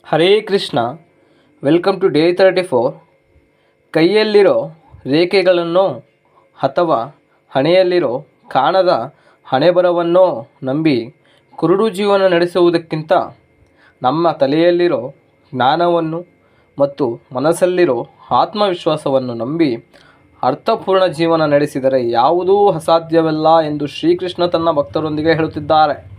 Hare Krishna. Welcome to day 34. ಕೈಯಲ್ಲಿರೋ ರೇಖೆಗಳನ್ನೋ ಅಥವಾ ಹಣೆಯಲ್ಲಿರೋ ಕಾಣದ ಹಣೆಬರವನ್ನೋ ನಂಬಿ ಕುರುಡು ಜೀವನ ನಡೆಸುವುದಕ್ಕಿಂತ ನಮ್ಮ ತಲೆಯಲ್ಲಿರೋ ಜ್ಞಾನವನ್ನು ಮತ್ತು ಮನಸ್ಸಲ್ಲಿರೋ ಆತ್ಮವಿಶ್ವಾಸವನ್ನು ನಂಬಿ ಅರ್ಥಪೂರ್ಣ ಜೀವನ ನಡೆಸಿದರೆ ಯಾವುದೂ ಅಸಾಧ್ಯವಲ್ಲ ಎಂದು ಶ್ರೀಕೃಷ್ಣ ತನ್ನ ಭಕ್ತರೊಂದಿಗೆ ಹೇಳುತ್ತಿದ್ದಾರೆ.